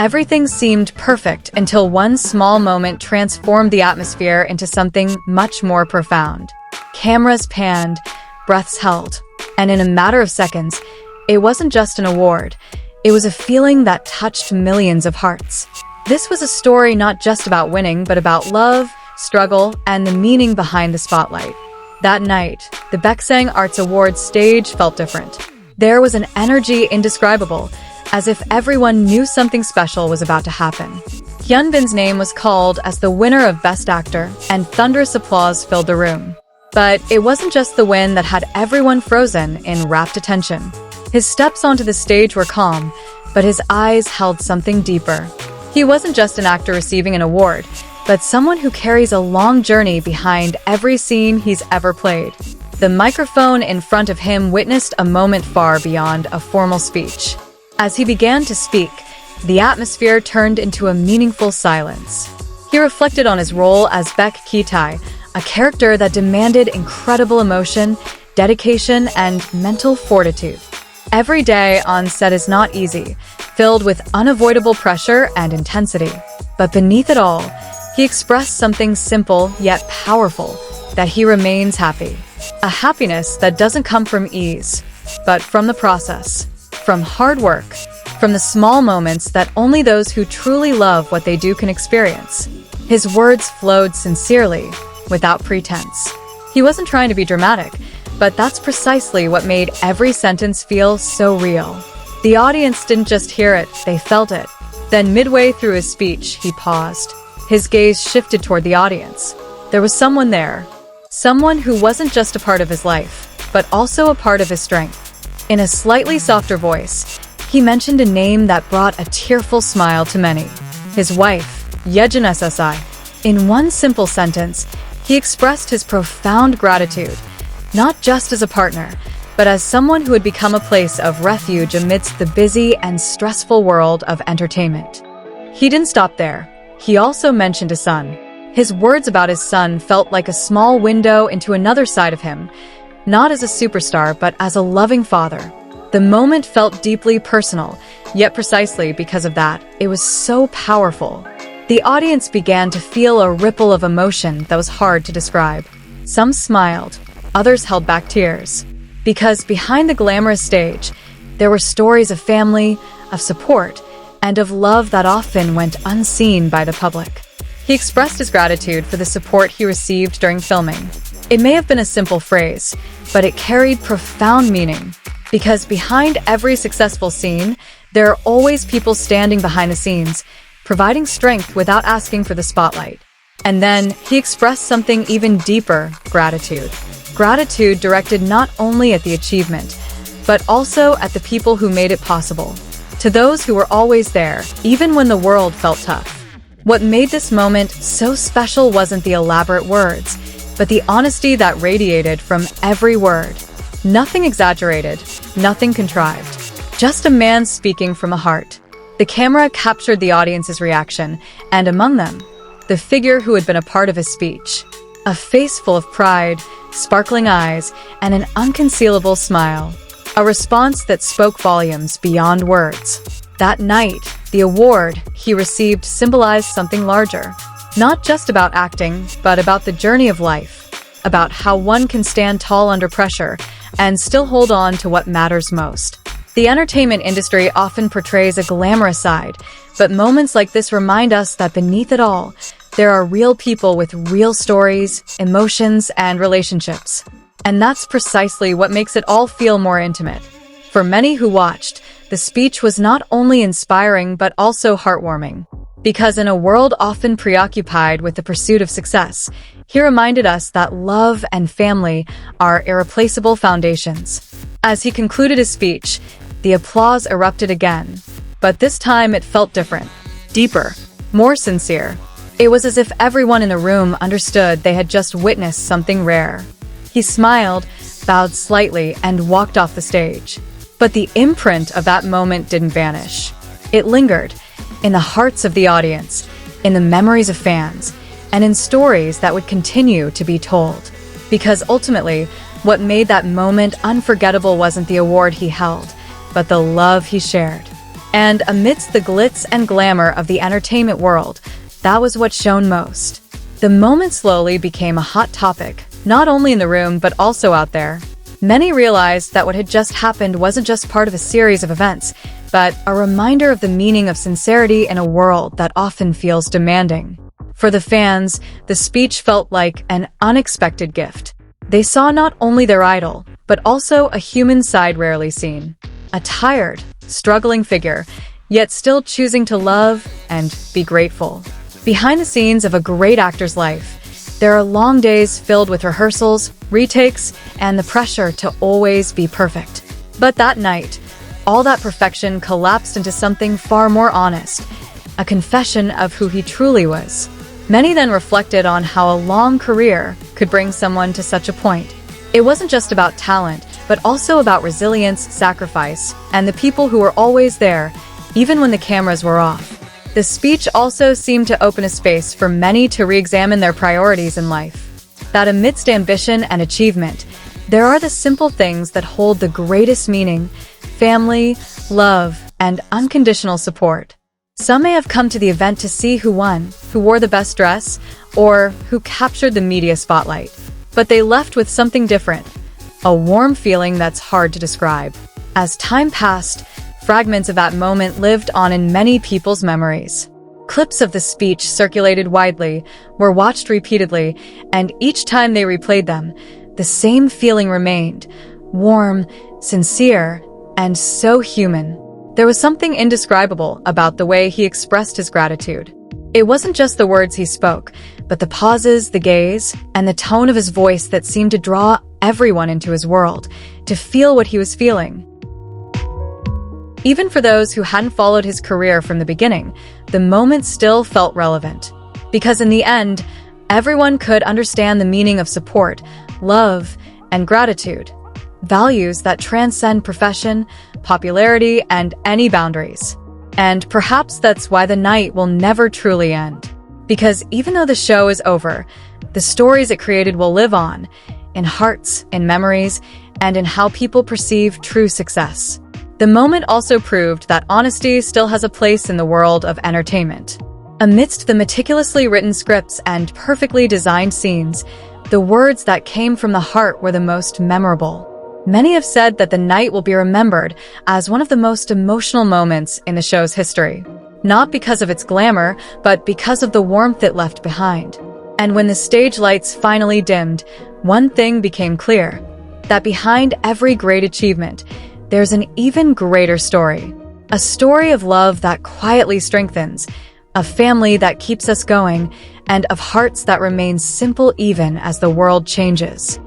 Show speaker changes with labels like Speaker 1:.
Speaker 1: Everything seemed perfect until one small moment transformed the atmosphere into something much more profound. Cameras panned, breaths held, and in a matter of seconds, it wasn't just an award. It was a feeling that touched millions of hearts. This was a story not just about winning, but about love, struggle, and the meaning behind the spotlight. That night, the Baeksang Arts Awards stage felt different. There was an energy indescribable, as if everyone knew something special was about to happen. Hyun's name was called as the winner of Best Actor, and thunderous applause filled the room. But it wasn't just the win that had everyone frozen in rapt attention. His steps onto the stage were calm, but his eyes held something deeper. He wasn't just an actor receiving an award, but someone who carries a long journey behind every scene he's ever played. The microphone in front of him witnessed a moment far beyond a formal speech. As he began to speak, the atmosphere turned into a meaningful silence. He reflected on his role as Baek, a character that demanded incredible emotion, dedication, and mental fortitude. Every day on set is not easy, filled with unavoidable pressure and intensity. But beneath it all, he expressed something simple yet powerful, that he remains happy. A happiness that doesn't come from ease, but from the process. From hard work, from the small moments that only those who truly love what they do can experience. His words flowed sincerely, without pretense. He wasn't trying to be dramatic, but that's precisely what made every sentence feel so real. The audience didn't just hear it, they felt it. Then midway through his speech, he paused. His gaze shifted toward the audience. There was someone there. Someone who wasn't just a part of his life, but also a part of his strength. In a slightly softer voice, he mentioned a name that brought a tearful smile to many. His wife, Ye-jin SSI. In one simple sentence, he expressed his profound gratitude, not just as a partner, but as someone who had become a place of refuge amidst the busy and stressful world of entertainment. He didn't stop there. He also mentioned a son. His words about his son felt like a small window into another side of him, not as a superstar, but as a loving father. The moment felt deeply personal, yet precisely because of that, it was so powerful. The audience began to feel a ripple of emotion that was hard to describe. Some smiled, others held back tears. Because behind the glamorous stage, there were stories of family, of support, and of love that often went unseen by the public. He expressed his gratitude for the support he received during filming. It may have been a simple phrase, but it carried profound meaning. Because behind every successful scene, there are always people standing behind the scenes, providing strength without asking for the spotlight. And then he expressed something even deeper: gratitude. Gratitude directed not only at the achievement, but also at the people who made it possible. To those who were always there, even when the world felt tough. What made this moment so special wasn't the elaborate words, but the honesty that radiated from every word. Nothing exaggerated, nothing contrived. Just a man speaking from a heart. The camera captured the audience's reaction, and among them, the figure who had been a part of his speech. A face full of pride, sparkling eyes, and an unconcealable smile. A response that spoke volumes beyond words. That night, the award he received symbolized something larger. Not just about acting, but about the journey of life. About how one can stand tall under pressure and still hold on to what matters most. The entertainment industry often portrays a glamorous side, but moments like this remind us that beneath it all, there are real people with real stories, emotions, and relationships. And that's precisely what makes it all feel more intimate. For many who watched, the speech was not only inspiring but also heartwarming. Because in a world often preoccupied with the pursuit of success, he reminded us that love and family are irreplaceable foundations. As he concluded his speech, the applause erupted again. But this time it felt different, deeper, more sincere. It was as if everyone in the room understood they had just witnessed something rare. He smiled, bowed slightly, and walked off the stage. But the imprint of that moment didn't vanish. It lingered, in the hearts of the audience, in the memories of fans, and in stories that would continue to be told. Because ultimately, what made that moment unforgettable wasn't the award he held, but the love he shared. And amidst the glitz and glamour of the entertainment world, that was what shone most. The moment slowly became a hot topic, not only in the room but also out there. Many realized that what had just happened wasn't just part of a series of events, but a reminder of the meaning of sincerity in a world that often feels demanding. For the fans, the speech felt like an unexpected gift. They saw not only their idol, but also a human side rarely seen. A tired, struggling figure, yet still choosing to love and be grateful. Behind the scenes of a great actor's life, there are long days filled with rehearsals, retakes, and the pressure to always be perfect. But that night, all that perfection collapsed into something far more honest, a confession of who he truly was. Many then reflected on how a long career could bring someone to such a point. It wasn't just about talent, but also about resilience, sacrifice, and the people who were always there, even when the cameras were off. The speech also seemed to open a space for many to re-examine their priorities in life. That amidst ambition and achievement, there are the simple things that hold the greatest meaning: family, love, and unconditional support. Some may have come to the event to see who won, who wore the best dress, or who captured the media spotlight. But they left with something different, a warm feeling that's hard to describe. As time passed, fragments of that moment lived on in many people's memories. Clips of the speech circulated widely, were watched repeatedly, and each time they replayed them, the same feeling remained: warm, sincere, and so human. There was something indescribable about the way he expressed his gratitude. It wasn't just the words he spoke, but the pauses, the gaze, and the tone of his voice that seemed to draw everyone into his world, to feel what he was feeling. Even for those who hadn't followed his career from the beginning, the moment still felt relevant. Because in the end, everyone could understand the meaning of support, love, and gratitude. Values that transcend profession, popularity, and any boundaries. And perhaps that's why the night will never truly end. Because even though the show is over, the stories it created will live on, in hearts, in memories, and in how people perceive true success. The moment also proved that honesty still has a place in the world of entertainment. Amidst the meticulously written scripts and perfectly designed scenes, the words that came from the heart were the most memorable. Many have said that the night will be remembered as one of the most emotional moments in the show's history. Not because of its glamour, but because of the warmth it left behind. And when the stage lights finally dimmed, one thing became clear: that behind every great achievement, there's an even greater story. A story of love that quietly strengthens, of family that keeps us going, and of hearts that remain simple even as the world changes.